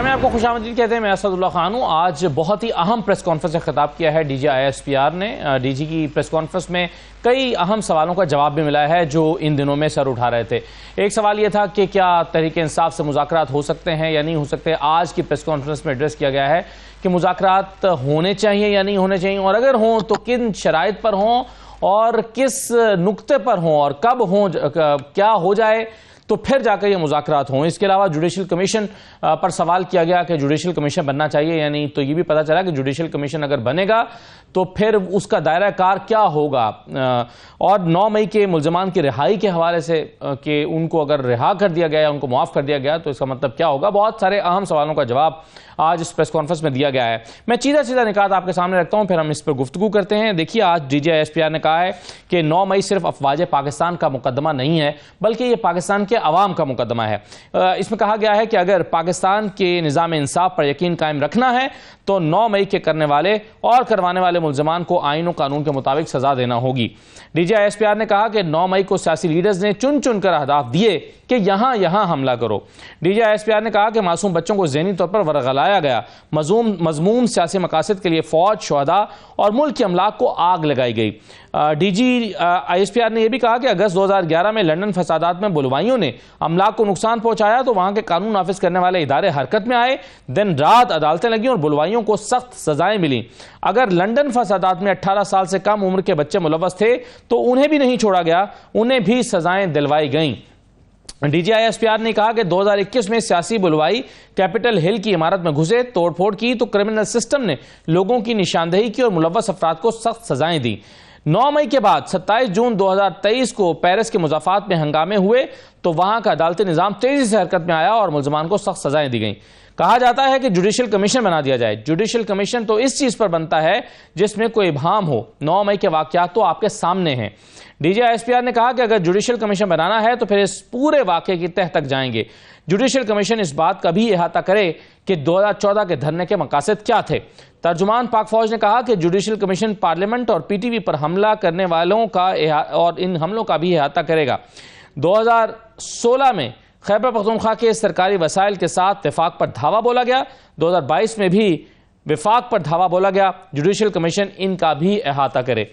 میں آپ کو خوش آمدید کہتے ہیں. میں اسد اللہ خان ہوں. آج بہت ہی اہم پریس کانفرنس سے خطاب کیا ہے D G I S P R نے. ڈی جی کی پریس کانفرنس میں کئی اہم سوالوں کا جواب بھی ملا ہے جو ان دنوں میں سر اٹھا رہے تھے. ایک سوال یہ تھا کہ کیا تحریک انصاف سے مذاکرات ہو سکتے ہیں یا نہیں ہو سکتے. آج کی پریس کانفرنس میں ایڈریس کیا گیا ہے کہ مذاکرات ہونے چاہیے یا نہیں ہونے چاہیے, اور اگر ہوں تو کن شرائط پر ہوں اور کس نقطے پر ہوں اور کب ہوں, کیا ہو جائے تو پھر جا کر یہ مذاکرات ہوں. اس کے علاوہ جوڈیشل کمیشن پر سوال کیا گیا کہ جوڈیشل کمیشن بننا چاہیے یا نہیں, تو یہ بھی پتہ چلا کہ جوڈیشل کمیشن اگر بنے گا تو پھر اس کا دائرہ کار کیا ہوگا. اور 9 مئی کے ملزمان کی رہائی کے حوالے سے کہ ان کو اگر رہا کر دیا گیا, ان کو معاف کر دیا گیا تو اس کا مطلب کیا ہوگا. بہت سارے اہم سوالوں کا جواب آج اس پریس کانفرنس میں دیا گیا ہے. میں سیدھا نکات آپ کے سامنے رکھتا ہوں, پھر ہم اس پر گفتگو کرتے ہیں. دیکھیے, آج D G I S P R نے کہا ہے کہ 9 مئی صرف افواج پاکستان کا مقدمہ نہیں ہے بلکہ یہ پاکستان کے عوام کا مقدمہ ہے. اس میں کہا گیا ہے کہ اگر پاکستان کے نظام انصاف پر یقین قائم رکھنا ہے تو 9 مئی کے کرنے والے اور کروانے والے ملزمان کو آئین و قانون کے مطابق سزا دینا ہوگی. D G I S P R نے کہا کہ 9 مئی کو سیاسی لیڈرز نے چن کر اہداف دیے کہ یہاں حملہ کرو. D G I S P R نے کہا کہ معصوم بچوں کو ذہنی طور پر ورغلایا گیا. مذموم سیاسی مقاصد کے لیے فوج, شہداء اور ملک کے املاک کو آگ لگائی گئی. D G I S P R نے یہ بھی کہا کہ اگست 2011 میں لندن فسادات میں بلوائیوں نے املاک کو نقصان پہنچایا تو وہاں کے قانون نافذ کرنے والے ادارے حرکت میں آئے, دن رات عدالتیں لگیں اور بلوائیوں کو سخت سزائیں ملیں. اگر لندن فسادات میں 18 سال سے کم عمر کے بچے ملوث تھے تو انہیں بھی نہیں چھوڑا گیا, انہیں بھی سزائیں دلوائی گئیں. D G I S P R نے کہا کہ 2021 میں سیاسی بلوائی کیپٹل ہل کی عمارت میں گھسے, توڑ پھوڑ کی تو کرمنل سسٹم نے لوگوں کی نشاندہی کی اور ملوث افراد کو سخت سزائیں دی. 9 مئی کے بعد 27 جون 2023 کو پیرس کے مضافات میں ہنگامے ہوئے تو وہاں کا عدالتی نظام تیزی سے حرکت میں آیا اور ملزمان کو سخت سزائیں دی گئیں. کہا جاتا ہے کہ جوڈیشل کمیشن بنا دیا جائے. جوڈیشل کمیشن تو اس چیز پر بنتا ہے جس میں کوئی ابہام ہو. 9 مئی کے واقعات تو آپ کے سامنے ہیں. D G I S P R نے کہا کہ اگر جوڈیشل کمیشن بنانا ہے تو پھر اس پورے واقعے کی تہ تک جائیں گے. جوڈیشل کمیشن اس بات کا بھی احاطہ کرے کہ 2014 کے دھرنے کے مقاصد کیا تھے. ترجمان پاک فوج نے کہا کہ جوڈیشل کمیشن پارلیمنٹ اور پی ٹی وی پر حملہ کرنے والوں کا اور ان حملوں کا بھی احاطہ کرے گا. 2016 میں خیبر پختونخوا کے سرکاری وسائل کے ساتھ وفاق پر دھاوا بولا گیا. 2022 میں بھی وفاق پر دھاوا بولا گیا. جوڈیشل کمیشن ان کا بھی احاطہ کرے.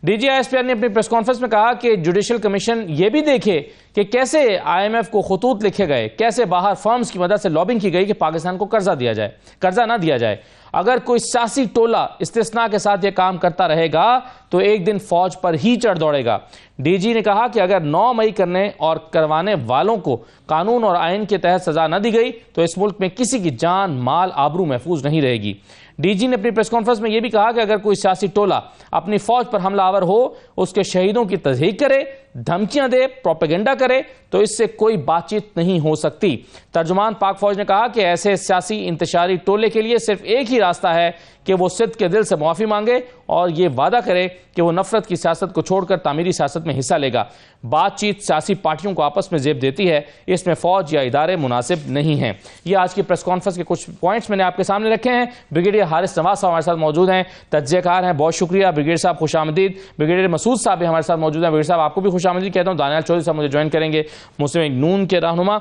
D G I S P R نے اپنی پریس کانفرنس میں کہا کہ جوڈیشل کمیشن یہ بھی دیکھے کہ کیسے آئی ایم ایف کو خطوط لکھے گئے, کیسے باہر فرمز کی مدد سے لابنگ کی گئی کہ پاکستان کو قرضہ نہ دیا جائے. اگر کوئی سیاسی ٹولہ استثناء کے ساتھ یہ کام کرتا رہے گا تو ایک دن فوج پر ہی چڑھ دوڑے گا. ڈی جی نے کہا کہ اگر 9 مئی کرنے اور کروانے والوں کو قانون اور آئین کے تحت سزا نہ دی گئی تو اس ملک میں کسی کی جان, مال, آبرو محفوظ نہیں رہے گی. ڈی جی نے اپنی پریس کانفرنس میں یہ بھی کہا کہ اگر کوئی سیاسی ٹولہ اپنی فوج پر حملہ آور ہو, اس کے شہیدوں کی تصدیق کرے, دھمکیاں دے, پروپیگنڈا کرے تو اس سے کوئی بات چیت نہیں ہو سکتی. ترجمان پاک فوج نے کہا کہ ایسے سیاسی انتشاری ٹولے کے لیے صرف ایک ہی راستہ ہے کہ وہ صدق کے دل سے معافی مانگے اور یہ وعدہ کرے کہ وہ نفرت کی سیاست کو چھوڑ کر تعمیری سیاست میں حصہ لے گا. بات چیت سیاسی پارٹیوں کو آپس میں زیب دیتی ہے, اس میں فوج یا ادارے مناسب نہیں ہیں. یہ آج کی پریس کانفرنس کے کچھ پوائنٹس میں نے آپ کے سامنے رکھے ہیں. بریگیڈیئر حارث نواز صاحب ہمارے ساتھ موجود ہیں, تجزیہ کار ہیں, بہت شکریہ بریگیڈیئر صاحب, خوش آمدید. بریگیڈیئر مسعود صاحب بھی ہمارے ساتھ موجود ہیں. بریگیڈیئر صاحب آپ کو بھی خوش آمدید کہتا ہوں. دانیال چودھری صاحب مجھے جوائن کریں گے, مسلم لیگ نون کے رہنما.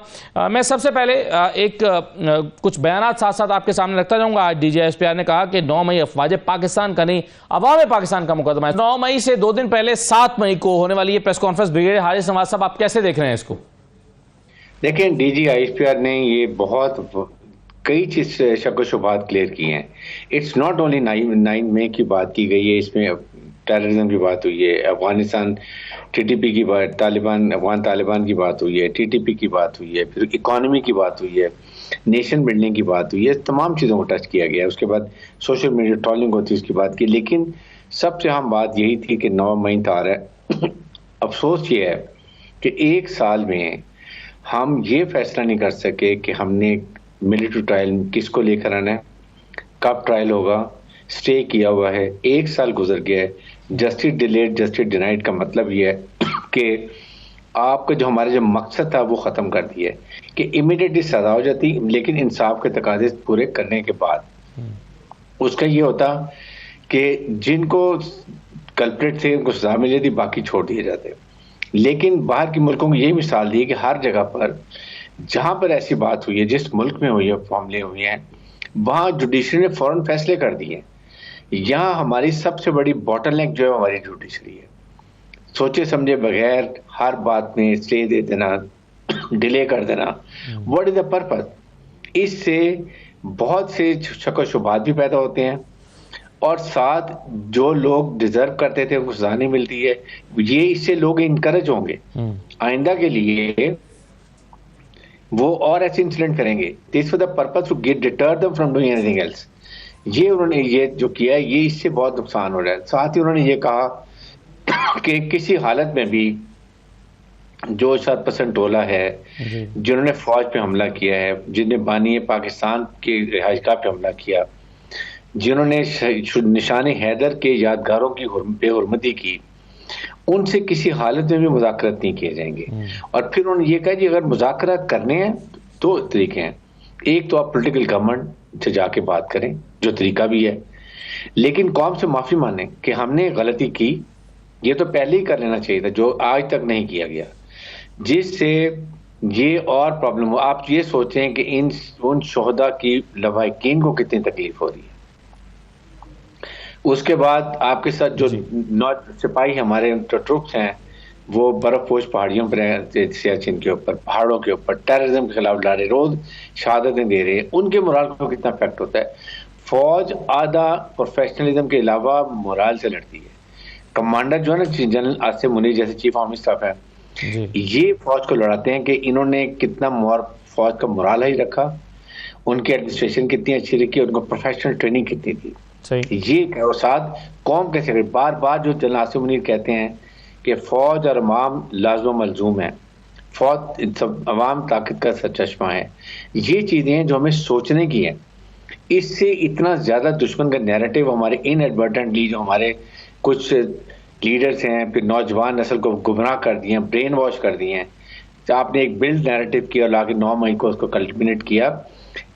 میں سب سے پہلے ایک کچھ بیانات ساتھ آپ کے سامنے رکھتا جاؤں گا. آج D G I S P R نے کہا کہ 9 مئی افواج پاکستان کا نہیں, عوام پاکستان کا مقدمہ ہے. 9 مئی سے 2 دن پہلے 7 مئی کو ہونے والی یہ press conference, brigadier Haris Nawaz صاحب آپ کیسے دیکھ رہے ہیں اس کو؟ دیکھیں, D G I S P R نے یہ بہت کئی چیز شک و شبہات کلیئر کی ہیں. اٹس ناٹ اونلی 9 مئی کی بات کی گئی ہے, اس میں ٹیررزم کی بات ہوئی ہے, افغانستان ٹی ٹی پی کی بات, افغان طالبان کی بات ہوئی ہے, ٹی ٹی پی کی بات ہوئی ہے, پھر اکانومی کی بات ہوئی ہے, نیشن بلڈنگ کی بات ہوئی ہے, تمام چیزوں کو ٹچ کیا گیا ہے. اس کے بعد سوشل میڈیا ٹرولنگ ہوتی ہے, اس کی بات کی. لیکن سب سے اہم بات یہی تھی کہ 9 مئی آ رہا ہے. افسوس یہ ہے کہ 1 سال میں ہم یہ فیصلہ نہیں کر سکے کہ ہم نے ملٹری ٹرائل کس کو لے کر آنا ہے, کب ٹرائل ہوگا, سٹے کیا ہوا ہے. 1 سال گزر گیا ہے. جسٹس ڈیلیڈ جسٹس ڈینائڈ کا مطلب یہ ہے کہ آپ کا جو ہمارا جو مقصد تھا وہ ختم کر دیا ہے کہ امیڈیٹلی سزا ہو جاتی, لیکن انصاف کے تقاضے پورے کرنے کے بعد اس کا یہ ہوتا کہ جن کو کلپریٹ تھے ان کو سزا مل جاتی, باقی چھوڑ دیے جاتے. لیکن باہر کے ملکوں کو یہی مثال دی کہ ہر جگہ پر جہاں پر ایسی بات ہوئی ہے، جس ملک میں ہوئی ہے، معاملے ہوئے ہیں، وہاں جوڈیشری نے فوراً فیصلے کر دیے. یہاں ہماری سب سے بڑی باٹل نیک جو ہے ہماری جوڈیشری ہے. سوچے سمجھے بغیر ہر بات میں اسٹے دے دینا، ڈیلے کر دینا. What is the purpose? اس سے بہت سے شک و شبہات بھی پیدا ہوتے ہیں، اور ساتھ جو لوگ ڈیزرو کرتے تھے ان کو سزا نہیں ملتی ہے. یہ اس سے لوگ انکریج ہوں گے آئندہ کے لیے، وہ اور ایسے انسیڈنٹ کریں گے. This for the purpose to deter them from doing anything else. یہ انہوں نے یہ جو کیا ہے، یہ اس سے بہت نقصان ہو رہا ہے. ساتھ ہی انہوں نے یہ کہا کہ کسی حالت میں بھی جو شرط پسند ٹولہ ہے جنہوں نے فوج پہ حملہ کیا ہے، جنہوں نے بانی پاکستان کی رہائش گاہ پہ حملہ کیا، جنہوں نے نشان حیدر کے یادگاروں کی بے حرمتی کی، ان سے کسی حالت میں بھی مذاکرات نہیں کیے جائیں گے. اور پھر انہوں نے یہ کہا کہ اگر مذاکرات کرنے ہیں تو طریقے ہیں. ایک تو آپ پولیٹیکل گورنمنٹ سے جا کے بات کریں، جو طریقہ بھی ہے، لیکن قوم سے معافی مانیں کہ ہم نے غلطی کی. یہ تو پہلے ہی کر لینا چاہیے تھا جو آج تک نہیں کیا گیا، جس سے یہ اور پرابلم ہو. آپ یہ سوچیں کہ ان شہداء کی لواحقین کو کتنی تکلیف ہو رہی ہے. اس کے بعد آپ کے ساتھ جو سپاہی ہمارے ٹروپس ہیں، وہ برف پوش پہاڑیوں پر ہیں، سیاچن کے اوپر، پہاڑوں کے اوپر ٹیررزم کے خلاف لڑ رہے، روز شہادتیں دے رہے ہیں. ان کے مورال کو کتنا افیکٹ ہوتا ہے. فوج آدھا پروفیشنلزم کے علاوہ مورال سے لڑتی ہے. کمانڈر جو ہے نا، جنرل آصف منیر جیسے چیف آرمی اسٹاف ہے، یہ فوج کو لڑاتے ہیں کہ انہوں نے کتنا فوج کا مورال ہی رکھا، ان کی ایڈمنسٹریشن کتنی اچھی رکھی، ان کو پروفیشنل ٹریننگ کتنی تھی. یہ اور ساتھ قوم کیسے بار بار جو جنرل آصف منیر کہتے ہیں کہ فوج اور عوام لازم و ملزوم ہے، فوج عوام طاقت کا سرچشمہ ہے. یہ چیزیں ہیں جو ہمیں سوچنے کی ہیں. اس سے اتنا زیادہ دشمن کا نیریٹو ہمارے ان ایڈورٹنٹلی جو ہمارے کچھ لیڈرز ہیں، پھر نوجوان نسل کو گمراہ کر دیے ہیں، برین واش کر دیے ہیں. آپ نے ایک بلڈ نیریٹو کیا اور لاکے 9 مئی کو اس کو کلمنیٹ کیا.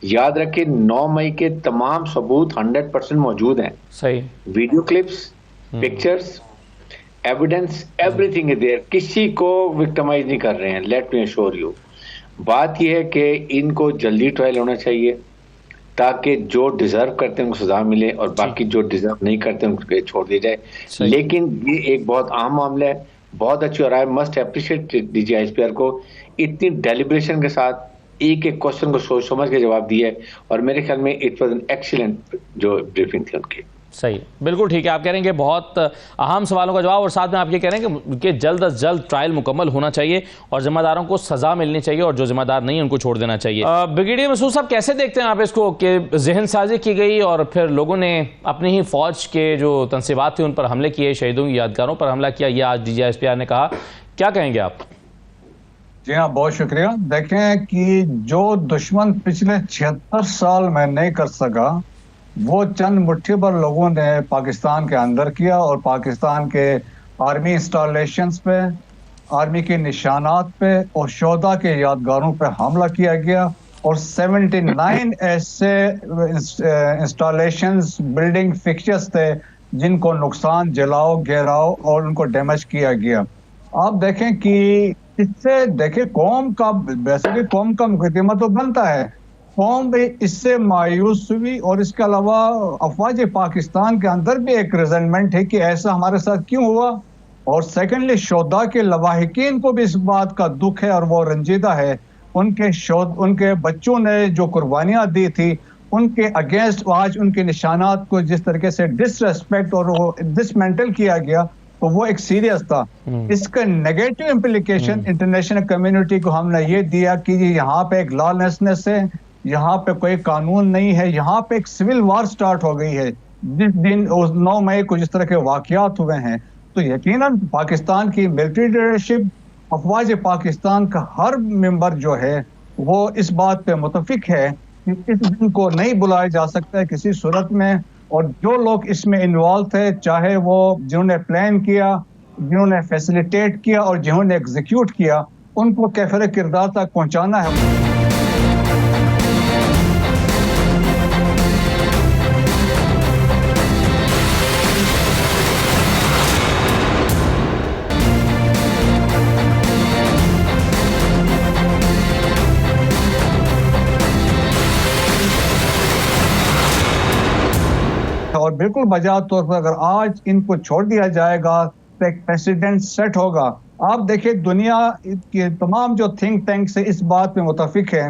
یاد رکھیں 9 مئی کے تمام ثبوت 100% موجود ہیں. صحیح video clips, pictures, evidence, everything is there. کسی کو وکٹمائز نہیں کر رہے ہیں. Let me assure you. بات یہ ہے کہ ان کو جلدی ٹرائل ہونا چاہیے تاکہ جو ڈیزرو کرتے ہیں ان کو سزا ملے، اور باقی جو ڈیزرو نہیں کرتے ان کو چھوڑ دیا جائے. لیکن یہ ایک بہت عام معاملہ ہے، بہت اچھی، اور I must appreciate D G I P R کو اتنی ڈیلیبریشن کے ساتھ ایک ایک کوشچن کو سوچ سمجھ کے جواب دیا ہے. اور میرے خیال میں اٹ واز این ایکسیلنٹ جو بریفنگ تھی ان کی. صحیح، بالکل ٹھیک ہے. آپ کہہ رہے ہیں کہ بہت اہم سوالوں کا جواب، اور ساتھ میں آپ یہ کہہ رہے ہیں کہ جلد از جلد ٹرائل مکمل ہونا چاہیے اور ذمہ داروں کو سزا ملنی چاہیے، اور جو ذمہ دار نہیں ان کو چھوڑ دینا چاہیے. بریگیڈیئر مسعود صاحب، کیسے دیکھتے ہیں آپ اس کو کہ ذہن سازی کی گئی اور پھر لوگوں نے اپنی ہی فوج کے جو تنصیبات تھے ان پر حملے کیے، شہیدوں کی یادگاروں پر حملہ کیا، یہ آج D G S P R نے کہا، کیا کہیں گے آپ؟ جی ہاں، بہت شکریہ. دیکھیں کہ جو دشمن پچھلے 76 سال میں نہیں کر سکا، وہ چند مٹھی بھر لوگوں نے پاکستان کے اندر کیا، اور پاکستان کے آرمی انسٹالیشنز پہ، آرمی کے نشانات پہ اور شہداء کے یادگاروں پہ حملہ کیا گیا. اور 79 ایسے انسٹالیشنز، بلڈنگ فکسچرز تھے جن کو نقصان، جلاؤ، گھیراؤ اور ان کو ڈیمیج کیا گیا. آپ دیکھیں کہ اس سے دیکھیں قوم کا، ویسے بھی قوم کا مقدمہ تو بنتا ہے، قوم بھی اس سے مایوس ہوئی. اور اس کے علاوہ افواج پاکستان کے اندر بھی ایک ریزنمنٹ ہے کہ ایسا ہمارے ساتھ کیوں ہوا. اور سیکنڈلی شہداء کے لواحقین کو بھی اس بات کا دکھ ہے اور وہ رنجیدہ ہے. ان کے بچوں نے جو قربانیاں دی تھی، ان کے اگینسٹ آج ان کے نشانات کو جس طریقے سے ڈس ریسپیکٹ اور ڈسمینٹل کیا گیا، تو وہ ایک سیریس تھا. اس کا نیگیٹو امپلیکیشن انٹرنیشنل کمیونٹی کو ہم نے یہ دیا کہ یہاں پہ ایک لا لیسنس ہے، یہاں پہ کوئی قانون نہیں ہے، یہاں پہ ایک سول وار سٹارٹ ہو گئی ہے. جس دن 9 مئی کو جس طرح کے واقعات ہوئے ہیں، تو یقیناً پاکستان کی ملٹری لیڈرشپ، افواج پاکستان کا ہر ممبر جو ہے وہ اس بات پہ متفق ہے کہ اس دن کو نہیں بلایا جا سکتا ہے کسی صورت میں. اور جو لوگ اس میں انوالو تھے، چاہے وہ جنہوں نے پلان کیا، جنہوں نے فیسیلیٹیٹ کیا اور جنہوں نے ایگزیکیوٹ کیا، ان کو کیفر کردار تک پہنچانا ہے. اور بالکل بجا طور پر اگر آج ان کو چھوڑ دیا جائے گا تو ایک پریسیڈنٹ سیٹ ہوگا. آپ دیکھیں دنیا کے تمام جو تھنک ٹینکس ہیں اس بات میں متفق ہیں,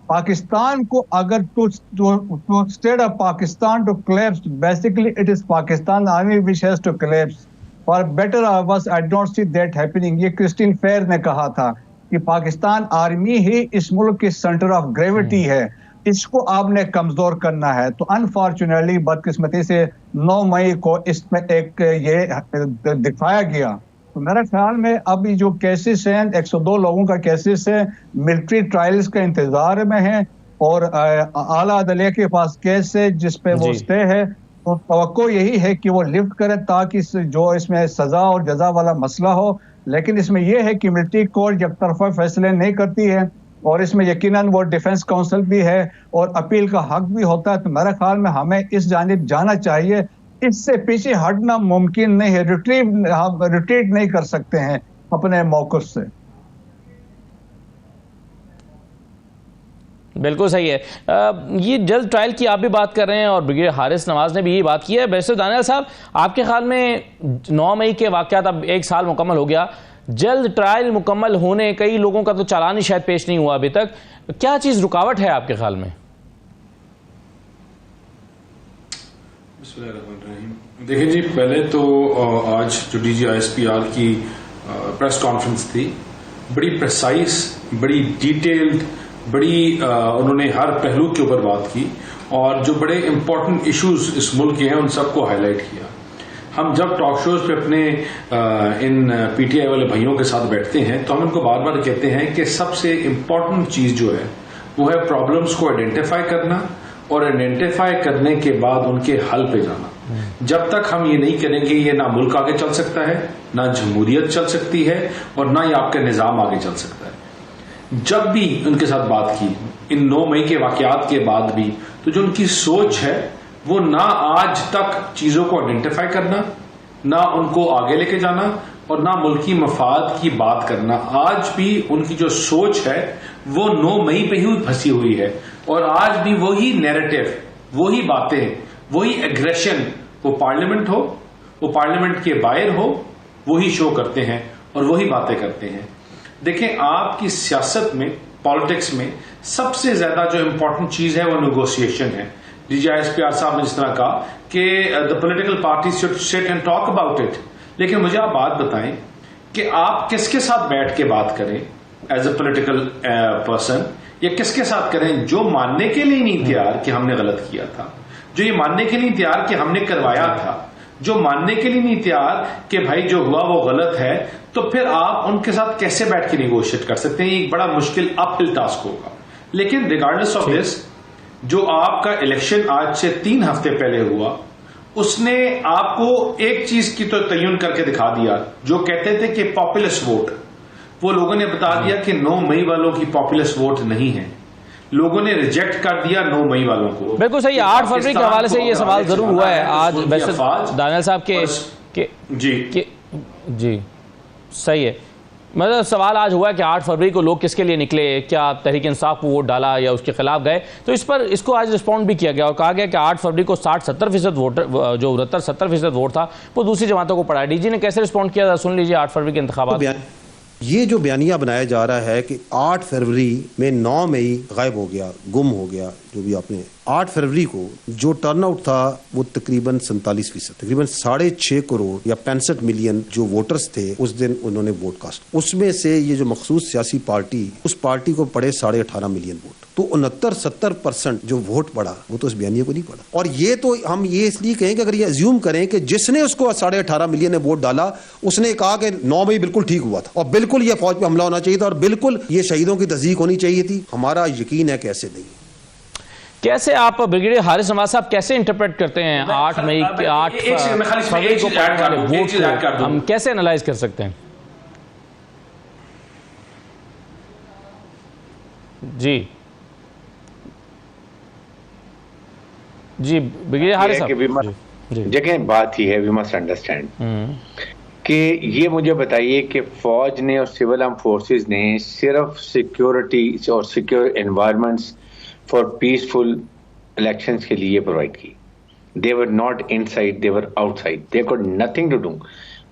پاکستان کو اگر to state of Pakistan to collapse, basically it is Pakistan army which has to collapse. For better or worse I don't see that happening. یہ کرسٹین فیئر نے کہا تھا کہ پاکستان آرمی ہی اس ملک کی سینٹر آف گریوٹی ہے, اس کو آپ نے کمزور کرنا ہے. تو انفارچونیٹلی بدقسمتی سے 9 مئی کو اس میں ایک یہ دکھایا گیا. تو میرے خیال میں ابھی جو کیسز ہیں 102 لوگوں کا کیسز ہے, ملٹری ٹرائلز کا انتظار میں ہیں اور اعلیٰ عدلیہ کے پاس کیس ہے جس پہ وہ سٹے ہے. تو توقع یہی ہے کہ وہ لفٹ کرے تاکہ جو اس میں سزا اور جزا والا مسئلہ ہو. لیکن اس میں یہ ہے کہ ملٹری کورٹ یک طرفہ فیصلے نہیں کرتی ہے اور اس میں یقیناً وہ ڈیفنس کونسل بھی ہے اور اپیل کا حق بھی ہوتا ہے. تو میرے خیال میں ہمیں اس جانب جانا چاہیے, اس سے پیچھے ہٹنا ممکن نہیں ہے, ریٹریٹ نہیں کر سکتے ہیں اپنے موقف سے. بالکل صحیح ہے. یہ جلد ٹرائل کی آپ بھی بات کر رہے ہیں اور بریگیڈیئر حارث نواز نے بھی یہی بات کی ہے. بیرسٹر دانیال صاحب, آپ کے خیال میں 9 مئی کے واقعات, اب 1 سال مکمل ہو گیا, جلد ٹرائل مکمل ہونے, کئی لوگوں کا تو چالان ہی شاید پیش نہیں ہوا ابھی تک, کیا چیز رکاوٹ ہے آپ کے خیال میں؟ بسم اللہ الرحمن الرحیم. دیکھیں جی, پہلے تو آج جو ڈی جی ISPR کی پریس کانفرنس تھی, بڑی پریسائز, بڑی ڈیٹیلڈ, بڑی انہوں نے ہر پہلو کے اوپر بات کی اور جو بڑے امپورٹنٹ ایشوز اس ملک کے ہیں ان سب کو ہائی لائٹ کیا. ہم جب ٹاک شوز پہ اپنے ان PTI والے بھائیوں کے ساتھ بیٹھتے ہیں تو ہم ان کو بار بار کہتے ہیں کہ سب سے امپورٹنٹ چیز جو ہے وہ ہے پرابلمس کو آئیڈینٹیفائی کرنا اور آئیڈینٹیفائی کرنے کے بعد ان کے حل پہ جانا. جب تک ہم یہ نہیں کریں گے یہ نہ ملک آگے چل سکتا ہے, نہ جمہوریت چل سکتی ہے اور نہ ہی آپ کا نظام آگے چل سکتا ہے. جب بھی ان کے ساتھ بات کی ان 9 مئی کے واقعات کے بعد بھی, تو جو ان کی سوچ ہے وہ نہ آج تک چیزوں کو آئیڈینٹیفائی کرنا, نہ ان کو آگے لے کے جانا اور نہ ملکی مفاد کی بات کرنا. آج بھی ان کی جو سوچ ہے وہ 9 مئی پہ ہی پھنسی ہوئی ہے اور آج بھی وہی نیریٹو, وہی باتیں, وہی ایگریشن, وہ پارلیمنٹ ہو, وہ پارلیمنٹ کے باہر ہو, وہی شو کرتے ہیں اور وہی باتیں کرتے ہیں. دیکھیں, آپ کی سیاست میں, پالیٹکس میں سب سے زیادہ جو امپورٹنٹ چیز ہے وہ نیگوسیشن ہے. ڈی جی ISPR صاحب نے جس طرح کہا کہ the political parties should sit and talk about it, لیکن مجھے آپ بات بتائیں کہ آپ کس کے ساتھ بیٹھ کے بات کریں ایز اے پولیٹیکل پرسن, یا کس کے ساتھ کریں جو ماننے کے لیے نہیں تیار کہ ہم نے غلط کیا تھا, جو یہ ماننے کے لیے تیار کہ ہم نے کروایا تھا, جو ماننے کے لیے نہیں تیار کہ بھائی جو ہوا وہ غلط ہے. تو پھر آپ ان کے ساتھ کیسے بیٹھ کے نیگوشیٹ کر سکتے ہیں؟ یہ ایک بڑا مشکل اپ ہل ٹاسک ہوگا. لیکن ریگارڈلس آف دس, جو آپ کا الیکشن آج سے 3 ہفتے پہلے ہوا, اس نے آپ کو ایک چیز کی تو تعین کر کے دکھا دیا. جو کہتے تھے کہ پاپولس ووٹ, وہ لوگوں نے بتا دیا کہ 9 مئی والوں کی پاپولس ووٹ نہیں ہے. لوگوں نے ریجیکٹ کر دیا 9 مئی والوں کو. بالکل صحیح. 8 فروری کے حوالے سے یہ سوال ضرور ہوا ہے آج دانیال صاحب کے. جی صحیح ہے. مطلب سوال آج ہوا ہے کہ 8 فروری کو لوگ کس کے لیے نکلے, کیا تحریک انصاف کو ووٹ ڈالا یا اس کے خلاف گئے؟ تو اس پر اس کو آج رسپونڈ بھی کیا گیا اور کہا گیا کہ 8 فروری کو 60-70% ووٹر, جو 69-70% ووٹ تھا وہ دوسری جماعتوں کو پڑا ہے. ڈی جی نے کیسے رسپونڈ کیا, سن لیجیے. 8 فروری کے انتخابات, یہ جو بیانیہ بنایا جا رہا ہے کہ 8 فروری میں 9 مئی غائب ہو گیا, گم ہو گیا, جو بھی آپ نے 8 فروری کو جو ٹرن آؤٹ تھا وہ تقریباً 47%, تقریباً 6.5 کروڑ یا 65 ملین جو ووٹرز تھے اس دن انہوں نے ووٹ کاسٹ. اس میں سے یہ جو مخصوص سیاسی پارٹی, اس پارٹی کو پڑے 18.5 ملین ووٹ. تو 69-70% جو ووٹ پڑا وہ تو اس بیانیے کو نہیں پڑا. اور یہ تو ہم یہ اس لیے کہیں کہ اگر یہ ازیوم کریں کہ جس نے اس کو 18.5 ملین نے ووٹ ڈالا اس نے کہا کہ 9 مئی بالکل ٹھیک ہوا تھا اور بالکل یہ فوج پہ حملہ ہونا چاہیے تھا اور بالکل یہ شہیدوں کی تصدیق ہونی چاہیے تھی, ہمارا یقین ہے کہ ایسے نہیں. کیسے آپ بریگیڈیئر حارث نواز صاحب کیسے انٹرپریٹ کرتے ہیں 8 مئی 8 فروری کو ووٹ کو ہم کیسے انالائز کر سکتے ہیں؟ جی جی بریگیڈیئر حارث صاحب, جگہ بات ہی ہے, وی مسٹ انڈرسٹینڈ کہ یہ مجھے بتائیے کہ فوج نے اور سول آرم فورسز نے صرف سیکیورٹی اور secure environments for peaceful elections کے لیے پرووائڈ کی. They were not inside, they were outside. They got nothing to do.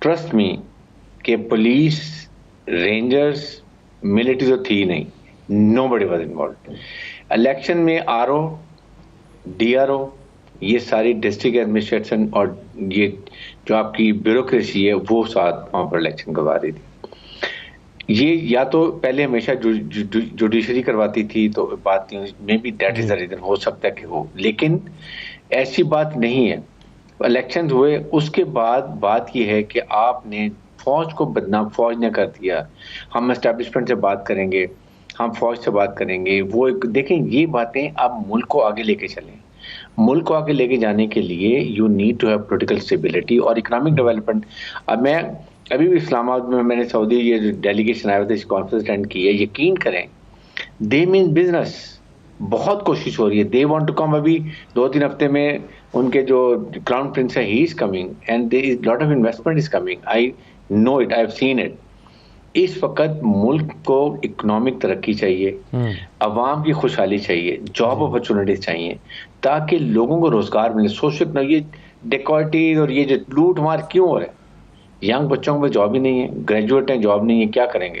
Trust me کہ police, rangers, military تو تھی نہیں. Nobody was involved. Election میں RO, DRO, یہ ساری ڈسٹرکٹ ایڈمنسٹریشن اور یہ جو آپ کی بیوروکریسی ہے وہ ساتھ وہاں پر الیکشن کروا رہی تھی. یہ یا تو پہلے ہمیشہ جوڈیشری کرواتی تھی تو بات میں بھی دیٹ از دا ریزن, ہو سکتا ہے کہ ہو, لیکن ایسی بات نہیں ہے. الیکشن ہوئے اس کے بعد بات یہ ہے کہ آپ نے فوج کو بدنام فوج نے کر دیا. ہم اسٹیبلشمنٹ سے بات کریں گے, ہم فوج سے بات کریں گے, وہ دیکھیں یہ باتیں اب ملک کو آگے لے کے چلیں. ملک کو آگے لے کے جانے کے لیے you need to have political stability اور اکنامک ڈیولپمنٹ. اب میں ابھی بھی اسلام آباد میں نے سعودی یہ جو ڈیلیگیشن آیا تھا اس کانفرنس اٹینڈ کی ہے, یقین کریں دے مین بزنس, بہت کوشش ہو رہی ہے. They want to come. ابھی 2-3 ہفتے میں ان کے جو کراؤن پرنس ہے he is coming and there is lot of investment is coming. I know it, I have seen it. اس وقت ملک کو اکنامک ترقی چاہیے, عوام کی خوشحالی چاہیے, جاب اپرچونیٹیز چاہیے تاکہ لوگوں کو روزگار ملے. سوشل یہ ڈیکورٹیز اور یہ جو لوٹ مار کیوں ہو رہا ہے؟ ینگ بچوں کو جاب ہی نہیں ہے, گریجویٹ ہیں جاب نہیں ہے, کیا کریں گے؟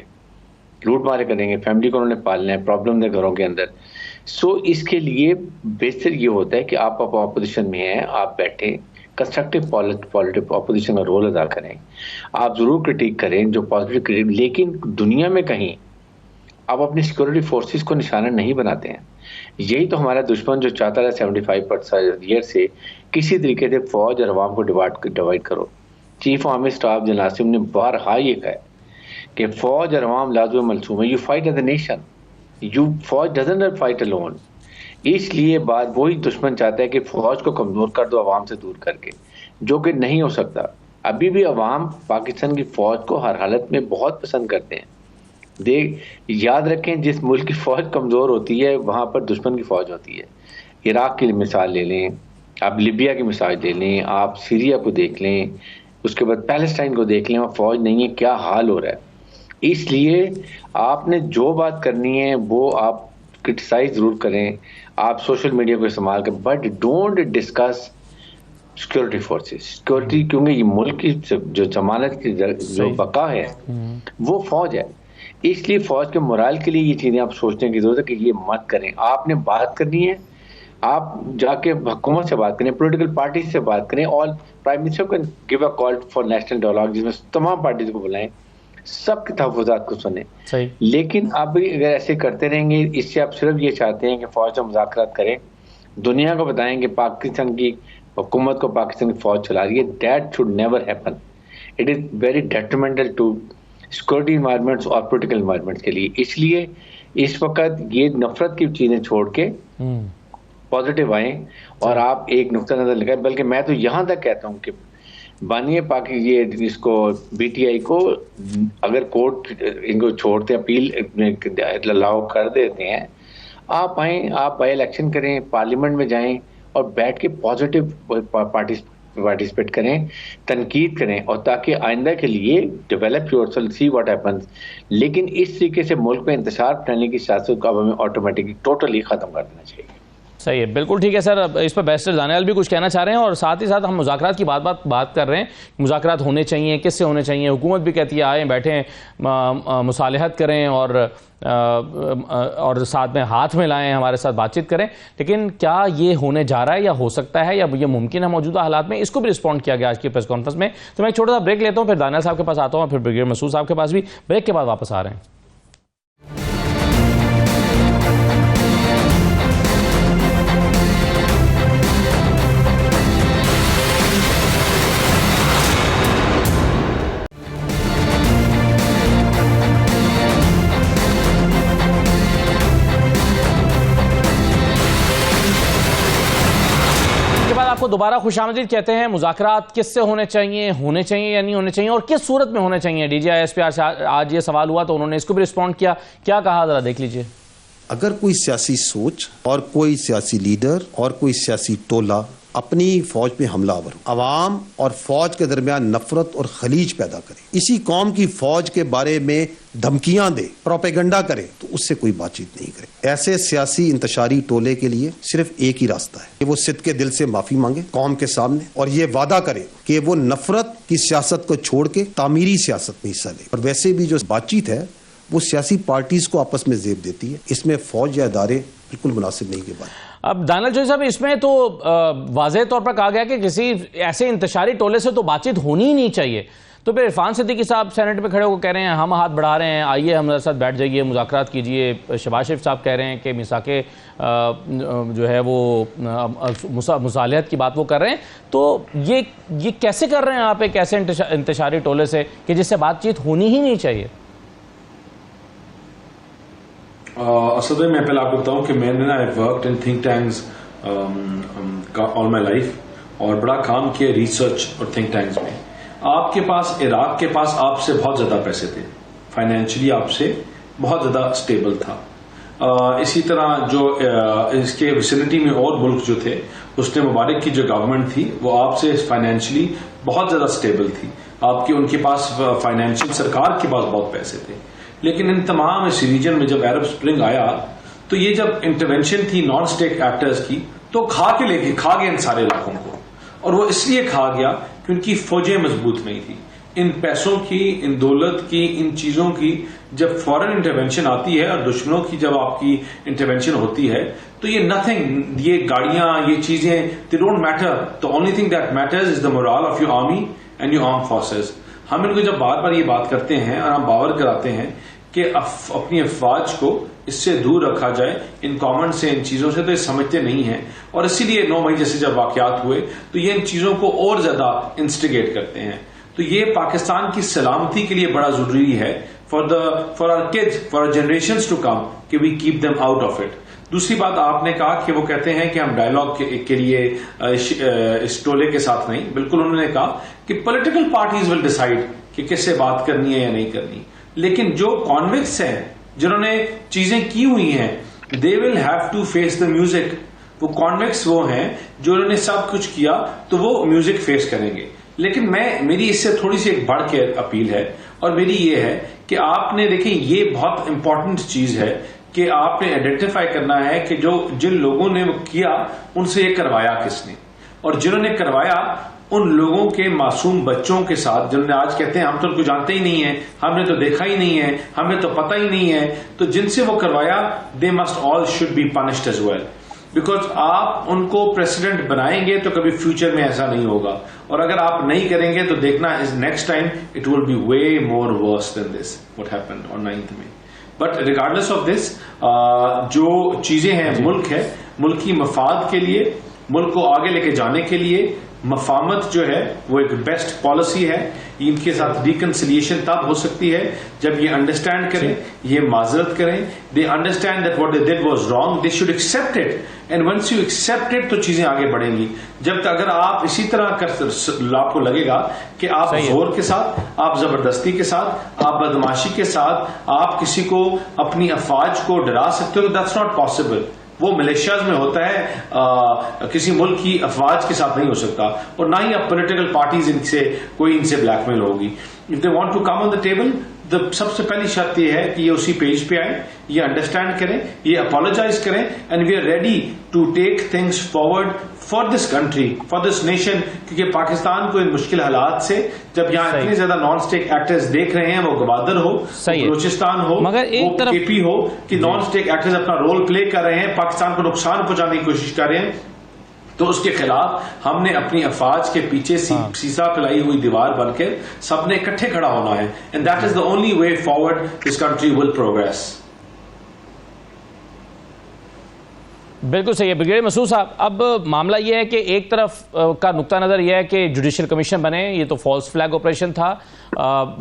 لوٹ مارے کریں گے, فیملی کو انہوں نے پالنا ہے, پرابلم ہے گھروں کے اندر. سو اس کے لیے بہتر یہ ہوتا ہے کہ آپ اپوزیشن میں ہیں, آپ بیٹھیں, کنسٹرکٹیو اپوزیشن کا رول ادا کریں. آپ ضرور کرٹیک کریں جو پازیٹیو کرٹیک, لیکن دنیا میں کہیں آپ اپنی سیکورٹی فورسز کو نشانہ نہیں بناتے ہیں. یہی تو ہمارا دشمن جو چاہتا ہے 75 ایئر سے کسی طریقے سے فوج اور عوام کو ڈیوائڈ کرو. Chief army staff general Asim نے بارہا یہ کہا کہ فوج اور عوام لازم ملزوم ہے. You fight as a nation, you فوج ڈزنٹ فائٹ الون. اس لیے بات وہی دشمن چاہتا ہے کہ فوج کو کمزور کر دو عوام سے دور کر کے, جو کہ نہیں ہو سکتا. ابھی بھی عوام پاکستان کی فوج کو ہر حالت میں بہت پسند کرتے ہیں. یاد رکھیں جس ملک کی فوج کمزور ہوتی ہے وہاں پر دشمن کی فوج ہوتی ہے. عراق کی مثال لے لیں, آپ لیبیا کی مثال لے لیں, آپ سیریا کو دیکھ لیں, اس کے بعد پیلسٹائن کو دیکھ لیں, وہاں فوج نہیں ہے, کیا حال ہو رہا ہے. اس لیے آپ نے جو بات کرنی ہے وہ آپ کرٹیسائز ضرور کریں, آپ سوشل میڈیا کو استعمال کریں, but don't discuss security forces. Security کیونکہ یہ ملک کی جو ضمانت کی جو بقا ہے وہ فوج ہے. اس لیے فوج کے morale کے لیے یہ چیزیں آپ سوچنے کی ضرورت ہے کہ یہ مت کریں. آپ نے بات کرنی ہے, آپ جا کے حکومت سے بات کریں, پولیٹیکل پارٹی سے بات کریں, اور پرائم منسٹر کو give a call for national dialogue جس میں تمام پارٹیز کو بلائیں, سب کے تحفظات کو سنیں. لیکن آپ اگر ایسے کرتے رہیں گے, اس سے آپ صرف یہ چاہتے ہیں کہ فوج سے مذاکرات کریں, دنیا کو بتائیں کہ پاکستان کی حکومت کو پاکستان کی فوج چلا رہی ہے. That should never happen. It is very detrimental to security environments اور پولیٹیکل انوائرمنٹس کے لیے. اس لیے اس وقت یہ نفرت کی چیزیں چھوڑ کے پازیٹیو آئیں اور آپ ایک نقطہ نظر لگائیں. بلکہ میں تو یہاں تک کہتا ہوں کہ بانیے پاکی یہ اس کو بی ٹی آئی کو اگر کورٹ ان کو چھوڑتے اپیل الاؤ کر دیتے ہیں, آپ آئیں, آپ بائی الیکشن کریں, پارلیمنٹ میں جائیں اور بیٹھ کے پازیٹیو پارٹیسپیٹ کریں, تنقید کریں, اور تاکہ آئندہ کے لیے develop your self, see what happens. لیکن اس طریقے سے ملک میں انتشار پھیلانے کی سیاست کو اب ہمیں آٹومیٹکلی ٹوٹلی ختم کر دینا چاہیے. صحیح ہے, بالکل ٹھیک ہے سر. اس پر بیرسٹر دانیال بھی کچھ کہنا چاہ رہے ہیں, اور ساتھ ہی ساتھ ہم مذاکرات کی بات کر رہے ہیں. مذاکرات ہونے چاہیے, کس سے ہونے چاہیے؟ حکومت بھی کہتی ہے آئیں بیٹھیں مصالحت کریں اور ساتھ میں ہاتھ میں لائیں, ہمارے ساتھ بات چیت کریں. لیکن کیا یہ ہونے جا رہا ہے یا ہو سکتا ہے یا یہ ممکن ہے موجودہ حالات میں؟ اس کو بھی رسپونڈ کیا گیا آج کی پریس کانفرنس میں. تو میں ایک چھوٹا سا بریک لیتا ہوں, پھر دانیال صاحب کے پاس آتا ہوں, پھر بریگیڈیئر مسعود صاحب کے پاس بھی. بریک کے بعد واپس آ رہے ہیں. آپ کو دوبارہ خوش آمدید کہتے ہیں. مذاکرات کس سے ہونے چاہیے یا نہیں ہونے چاہیے, اور کس صورت میں ہونے چاہیے؟ D G I S P R سے آج یہ سوال ہوا تو انہوں نے اس کو بھی رسپونڈ کیا. کیا کہا ذرا دیکھ لیجئے. اگر کوئی سیاسی سوچ اور کوئی سیاسی لیڈر اور کوئی سیاسی ٹولہ اپنی فوج پہ حملہ آور ہو، عوام اور فوج کے درمیان نفرت اور خلیج پیدا کرے، اسی قوم کی فوج کے بارے میں دھمکیاں دے، پروپیگنڈا کرے، تو اس سے کوئی بات چیت نہیں کرے۔ ایسے سیاسی انتشاری ٹولے کے لیے صرف ایک ہی راستہ ہے کہ وہ صدق کے دل سے معافی مانگے قوم کے سامنے اور یہ وعدہ کرے کہ وہ نفرت کی سیاست کو چھوڑ کے تعمیری سیاست میں حصہ لے۔ اور ویسے بھی جو بات چیت ہے وہ سیاسی پارٹیز کو آپس میں زیب دیتی ہے، اس میں فوج یا ادارے بالکل مناسب نہیں کے بات۔ اب دانیال جوہری صاحب، اس میں تو واضح طور پر کہا گیا کہ کسی ایسے انتشاری ٹولے سے تو بات چیت ہونی ہی نہیں چاہیے، تو پھر عرفان صدیقی صاحب سینٹ میں کھڑے ہو کہہ رہے ہیں ہم ہاتھ بڑھا رہے ہیں، آئیے ہمارے ساتھ بیٹھ جائیے، مذاکرات کیجئے۔ شہباز شریف صاحب کہہ رہے ہیں کہ میثاق جو ہے وہ مصالحت کی بات وہ کر رہے ہیں، تو یہ کیسے کر رہے ہیں آپ ایک ایسے انتشاری ٹولے سے کہ جس سے بات چیت ہونی ہی نہیں چاہیے؟ اسد میں پہلے آپ کو بتاؤں کہ میں نے نا worked in think tanks all my life, اور بڑا کام کیا ریسرچ اور تھنک ٹینکس میں۔ آپ کے پاس، عراق کے پاس آپ سے بہت زیادہ پیسے تھے، فائنینشلی آپ سے بہت زیادہ اسٹیبل تھا۔ اسی طرح جو اس کے ویسینٹی میں اور ملک جو تھے، اس نے مبارک کی جو گورنمنٹ تھی وہ آپ سے فائنینشلی بہت زیادہ اسٹیبل تھی، آپ کی ان کے پاس فائنینشیل سرکار کے پاس بہت پیسے تھے۔ لیکن ان تمام اس ریجن میں جب عرب سپرنگ آیا تو یہ جب انٹرونشن تھی نان اسٹیٹ ایکٹرز کی، تو کھا گئے ان سارے علاقوں کو، اور وہ اس لیے کھا گیا کہ ان کی فوجیں مضبوط نہیں تھی۔ ان پیسوں کی، ان دولت کی، ان چیزوں کی جب فورن انٹرونشن آتی ہے اور دشمنوں کی جب آپ کی انٹرونشن ہوتی ہے تو یہ نتھنگ، یہ گاڑیاں، یہ چیزیں they don't matter. the only thing that matters is the morale of your army and your armed forces۔ ہم ان کو جب بار بار یہ بات کرتے ہیں اور ہم باور کراتے ہیں کہ اپنی افواج کو اس سے دور رکھا جائے، ان کامنٹ سے، ان چیزوں سے، تو یہ سمجھتے نہیں ہیں، اور اسی لیے 9 مئی جیسے جب واقعات ہوئے تو یہ ان چیزوں کو اور زیادہ انسٹیگیٹ کرتے ہیں۔ تو یہ پاکستان کی سلامتی کے لیے بڑا ضروری ہے for our kids, for our generations to come کہ we keep them out of it۔ دوسری بات آپ نے کہا کہ وہ کہتے ہیں کہ ہم ڈائلاگ کے لیے اس ٹولے کے ساتھ نہیں، بالکل انہوں نے کہا کہ پولیٹیکل پارٹیز ول ڈیسائیڈ کہ کس سے بات کرنی ہے یا نہیں کرنی، لیکن جو کانوکٹس ہیں، جنہوں نے چیزیں کی ہوئی ہیں، they will have to face the music۔ وہ کانوکٹس وہ ہیں جو انہوں نے سب کچھ کیا تو وہ میوزک فیس کریں گے۔ لیکن میری اس سے تھوڑی سی ایک بڑھ کے اپیل ہے، اور میری یہ ہے کہ آپ نے دیکھیں یہ بہت امپورٹنٹ چیز ہے کہ آپ نے آئیڈینٹیفائی کرنا ہے کہ جن لوگوں نے وہ کیا ان سے یہ کروایا کس نے، اور جنہوں نے کروایا ان لوگوں کے معصوم بچوں کے ساتھ، جنہوں نے آج کہتے ہیں ہم تو ان کو جانتے ہی نہیں ہیں، ہم نے تو دیکھا ہی نہیں ہے، ہمیں تو پتہ ہی نہیں ہے، تو جن سے وہ کروایا they must all should be punished as well۔ Because آپ ان کو پریسیڈنٹ بنائیں گے تو کبھی فیوچر میں ایسا نہیں ہوگا، اور اگر آپ نہیں کریں گے تو دیکھنا next time it will be way more worse than this what happened on 9 May. But regardless of this, جو چیزیں ہیں، ملک ہے، ملکی مفاد کے لیے، ملک کو آگے لے کے جانے کے لیے مفاہمت جو ہے وہ ایک بیسٹ پالیسی ہے۔ ان کے ساتھ ریکنسیلیشن تب ہو سکتی ہے جب یہ انڈرسٹینڈ کریں، یہ معذرت کریں، they understand that what they did was wrong, they should accept it, and once you accept it تو چیزیں آگے بڑھیں گی۔ جب تک اگر آپ اسی طرح آپ کو لگے گا کہ آپ زور کے ساتھ، آپ زبردستی کے ساتھ، آپ بدماشی کے ساتھ آپ کسی کو، اپنی افواج کو ڈرا سکتے ہو، دیٹس ناٹ پاسبل۔ وہ ملیشیاز میں ہوتا ہے، کسی ملک کی افواج کے ساتھ نہیں ہو سکتا، اور نہ ہی اب پولیٹیکل پارٹیز کوئی ان سے بلیک میل ہوگی۔ If they want to come on the table, سب سے پہلی شرط یہ ہے کہ یہ اسی پیج پہ آئیں، یہ انڈرسٹینڈ کریں، یہ اپالوجائز کریں، and we are ready to take things forward for this country, for this nation, کیونکہ پاکستان کو ان مشکل حالات سے، جب یہاں اتنے زیادہ نان اسٹیٹ ایکٹرز دیکھ رہے ہیں، وہ گوادر ہو، بلوچستان ہو، وہ کے پی ہو، کہ نان اسٹیٹ ایکٹرز اپنا رول پلے کر رہے ہیں، پاکستان کو نقصان پہنچانے کی کوشش کر رہے ہیں، تو اس کے خلاف ہم نے اپنی افواج کے پیچھے سیسا پھیلائی ہوئی دیوار بن کے سب نے اکٹھے کھڑا ہونا ہے، and that is the only way forward this country will progress. بالکل صحیح ہے بریگیڈیئر مسعود صاحب۔ اب معاملہ یہ ہے کہ ایک طرف کا نقطہ نظر یہ ہے کہ جوڈیشل کمیشن بنے، یہ تو فالس فلیگ آپریشن تھا،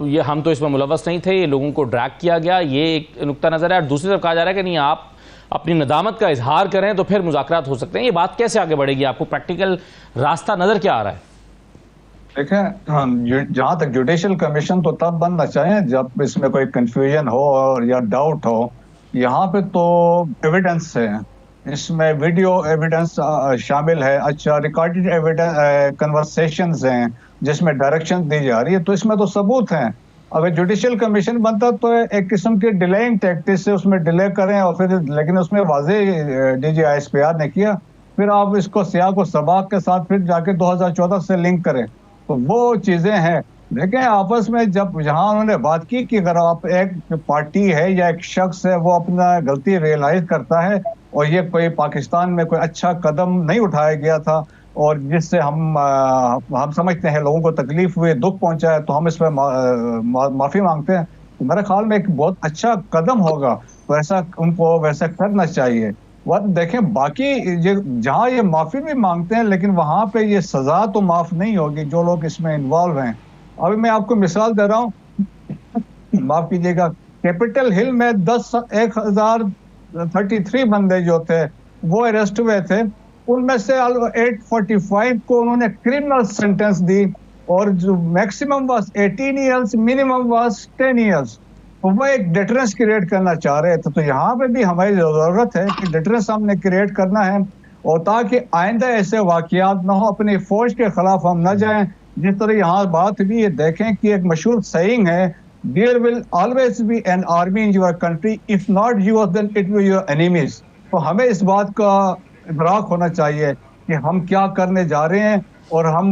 یہ ہم تو اس میں ملوث نہیں تھے، یہ لوگوں کو ڈریگ کیا گیا، یہ ایک نقطہ نظر ہے، اور دوسری طرف کہا جا رہا ہے کہ نہیں، آپ اپنی ندامت کا اظہار کریں تو پھر مذاکرات ہو سکتے ہیں۔ یہ بات کیسے آگے بڑھے گی؟ آپ کو پریکٹیکل راستہ نظر کیا آ رہا ہے؟ دیکھیں، جہاں تک جوڈیشل کمیشن تو تب بننا چاہیے جب اس میں کوئی کنفیوژن ہو یا ڈاؤٹ ہو۔ یہاں پہ تو ایویڈنس ہے، اس میں ویڈیو ایویڈنس شامل ہے, اچھا ریکارڈڈ ایویڈنس کنورسیشنز ہیں جس میں ڈائریکشن دی جا رہی ہے, تو اس میں تو ثبوت ہیں. اگر جوڈیشل کمیشن بنتا تو ایک قسم کی ڈیلیئنگ ٹیکٹس سے اس میں ڈیلے کریں اور پھر, لیکن اس میں واضح ڈی جی ISPR نے کیا. پھر آپ اس کو سیاق و سباق کے ساتھ پھر جا کے 2014 سے لنک کریں, تو وہ چیزیں ہیں. دیکھیں آپس میں جب جہاں انہوں نے بات کی کہ اگر آپ ایک پارٹی ہے یا ایک شخص ہے وہ اپنا غلطی ریئلائز کرتا ہے اور یہ کوئی پاکستان میں کوئی اچھا قدم نہیں اٹھایا گیا تھا اور جس سے ہم سمجھتے ہیں لوگوں کو تکلیف ہوئی, دکھ پہنچا ہے, تو ہم اس پہ معافی مانگتے ہیں, تو میرے خیال میں ایک بہت اچھا قدم ہوگا, تو ایسا ان کو ویسا کرنا چاہیے. دیکھیں باقی جہاں یہ معافی بھی مانگتے ہیں لیکن وہاں پہ یہ سزا تو معاف نہیں ہوگی جو لوگ اس میں انوالو ہیں. ابھی میں آپ کو مثال دے رہا ہوں, معاف کیجیے گا, کیپٹل ہل میں 1033 بندے جو تھے وہ اریسٹ ہوئے تھے, ان میں سے 845 کو انہوں نے کرمنل سینٹنس دی اور جو maximum was 18 years, minimum was 10 years. وہ ایک ڈیٹرنس کریٹ کرنا چاہ رہے تھے. تو یہاں پہ بھی ہماری ضرورت ہے کہ ڈیٹرنس ہم نے کریٹ کرنا ہے, اور تاکہ آئندہ ایسے واقعات نہ ہو, اپنی فوج کے خلاف ہم نہ جائیں. جس طرح یہاں بات بھی یہ دیکھیں کہ ایک مشہور سیئنگ ہے, there will always be an army in your country, if not yours then it will be your enemies. تو ہمیں اس بات کا ادراک ہونا چاہیے کہ ہم کیا کرنے جا رہے ہیں اور ہم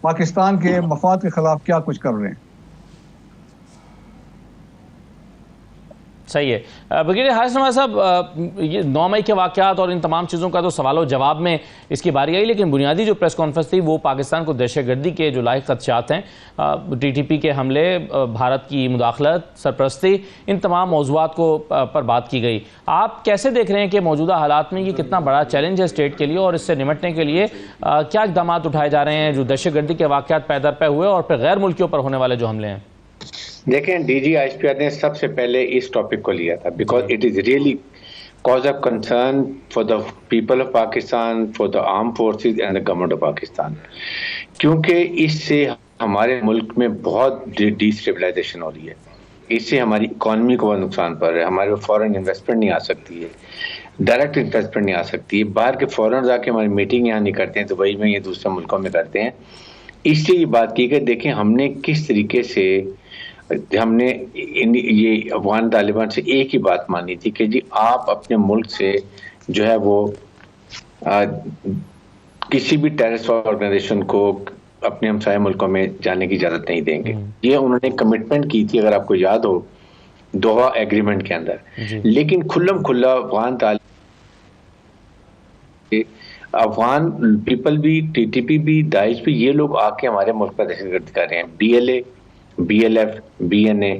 پاکستان کے مفاد کے خلاف کیا کچھ کر رہے ہیں. صحیح ہے. بغیر حارث نواز صاحب, یہ 9 مئی کے واقعات اور ان تمام چیزوں کا تو سوال و جواب میں اس کی باری آئی, لیکن بنیادی جو پریس کانفرنس تھی وہ پاکستان کو دہشت گردی کے جو لاحق خدشات ہیں, TTP کے حملے, بھارت کی مداخلت, سرپرستی, ان تمام موضوعات کو پر بات کی گئی. آپ کیسے دیکھ رہے ہیں کہ موجودہ حالات میں یہ کتنا بڑا چیلنج ہے اسٹیٹ کے لیے, اور اس سے نمٹنے کے لیے کیا اقدامات اٹھائے جا رہے ہیں جو دہشت گردی کے واقعات پے در پے ہوئے اور پھر غیر ملکیوں پر ہونے والے جو حملے ہیں؟ دیکھیں DG ISPR نے سب سے پہلے اس ٹاپک کو لیا تھا because it is really cause of concern for the people of Pakistan, for the armed forces and the government of Pakistan. کیونکہ اس سے ہمارے ملک میں بہت ڈیسٹیبلائزیشن ہو رہی ہے, اس سے ہماری اکانومی کو بہت نقصان پڑ رہا ہے. ہمارے فورن انویسٹمنٹ نہیں آ سکتی ہے, ڈائریکٹ انویسٹمنٹ نہیں آ سکتی ہے. باہر کے فورنرز آ کے ہماری میٹنگ یہاں نہیں کرتے ہیں دبئی میں یا دوسرے ملکوں میں کرتے ہیں. اس لیے یہ بات کی کہ دیکھیں ہم نے کس طریقے سے ہم نے یہ افغان طالبان سے ایک ہی بات مانی تھی کہ جی آپ اپنے ملک سے جو ہے وہ کسی بھی ٹیررسٹ آرگنائزیشن کو اپنے ہمسائے ملکوں میں جانے کی اجازت نہیں دیں گے. یہ انہوں نے کمٹمنٹ کی تھی, اگر آپ کو یاد ہو, دوحہ ایگریمنٹ کے اندر. لیکن کھلم کھلا افغان پیپل بھی, TTP بھی, داعش بھی, یہ لوگ آ کے ہمارے ملک پر دہشت گردی کر رہے ہیں. DLA, BLF, BNA,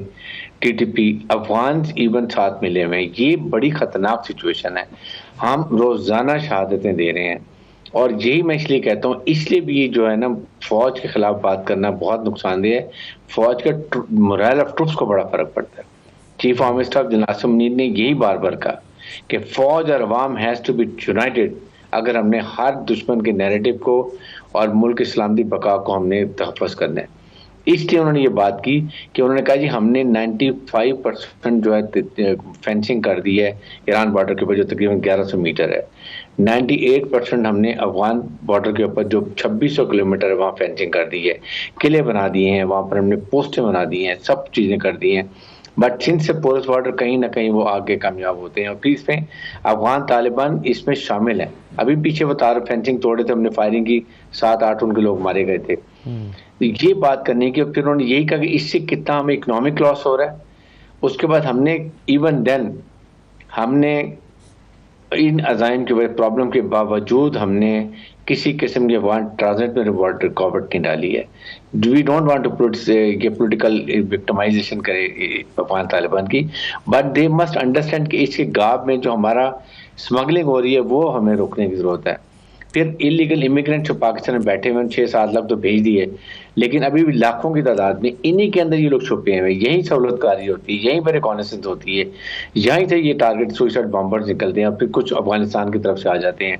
TTP, Afghan even ساتھ ملے ہوئے ہیں. یہ بڑی خطرناک سچویشن ہے. ہم روزانہ شہادتیں دے رہے ہیں, اور یہی میں اس لیے کہتا ہوں, اس لیے بھی جو ہے نا فوج کے خلاف بات کرنا بہت نقصان دہ ہے. فوج کا مورائل آف ٹروپس کو بڑا فرق پڑتا ہے. Chief army staff general Asim Munir نے یہی بار بار کہا کہ فوج اور عوام ہیز ٹو بی یونائٹڈ اگر ہم نے ہر دشمن کے نیریٹو کو اور ملک اسلام کی بقا کو ہم نے تحفظ کرنا ہے. اس لیے انہوں نے یہ بات کی کہ انہوں نے کہا جی ہم نے 95% جو ہے فینسنگ کر دی ہے ایران بارڈر کے اوپر جو تقریباً 1100 میٹر ہے. 98% ہم نے افغان بارڈر کے اوپر جو 2600 کلومیٹر ہے وہاں فینسنگ کر دی ہے, قلعے بنا دیے ہیں, وہاں پر ہم نے پوسٹیں بنا دی ہیں, سب چیزیں کر دی ہیں. بٹ سندھ سے پورس بارڈر کہیں نہ کہیں وہ آگے کامیاب ہوتے ہیں, اور پھر اس میں افغان طالبان اس میں شامل ہیں. ابھی پیچھے وہ فینسنگ توڑے تھے, ہم نے فائرنگ کی, 7-8 ان کے لوگ مارے گئے تھے. یہ بات کرنے کی, اور پھر انہوں نے یہی کہا کہ اس سے کتنا ہمیں اکنامک لاس ہو رہا ہے. اس کے بعد ہم نے ایون دین ہم نے ان عزائم کے پرابلم کے باوجود ہم نے کسی قسم کے افغان ٹرانزٹ میں رکاوٹ نہیں ڈالی ہے. وی ڈونٹ وانٹ ٹو یہ پولیٹیکل وکٹمائزیشن کرے افغان طالبان کی, بٹ دے مسٹ انڈرسٹینڈ کہ اس کے گاب میں جو ہمارا اسمگلنگ ہو رہی ہے وہ ہمیں روکنے کی ضرورت ہے. پھر انلیگل امیگرینٹ جو پاکستان میں بیٹھے ہوئے 6-7 لاکھ تو بھیج دیے, لیکن ابھی بھی لاکھوں کی تعداد میں انہی کے اندر یہ لوگ چھپے ہیں. یہیں سہولت کاری ہوتی ہے, یہیں پر ریکانیسنس ہوتی ہے, یہیں سے یہ ٹارگٹ سوئسائڈ بامبرز نکلتے ہیں, اور پھر کچھ افغانستان کی طرف سے آ جاتے ہیں.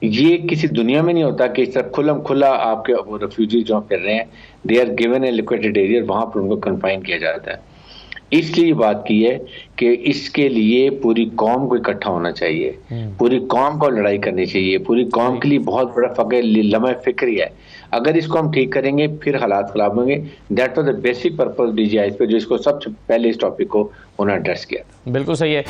یہ کسی دنیا میں نہیں ہوتا کہ اس طرح کھلم کھلا آپ کے ریفیوجی جو پھر رہے ہیں, they are given a located area, وہاں پر ان کو کنفائن کیا جاتا ہے. اس لیے بات کی ہے کہ اس کے لیے پوری قوم کو اکٹھا ہونا چاہیے, پوری قوم کو لڑائی کرنی چاہیے, پوری قوم کے لیے بہت بڑا فقر لمحہ فکری ہے. اگر اس کو ہم ٹھیک کریں گے پھر حالات خراب ہوں گے. That was the basic purpose D G I پہ, جو اس کو سب سے پہلے اس ٹاپک کو انہوں نے ایڈریس کیا تھا. بالکل صحیح ہے.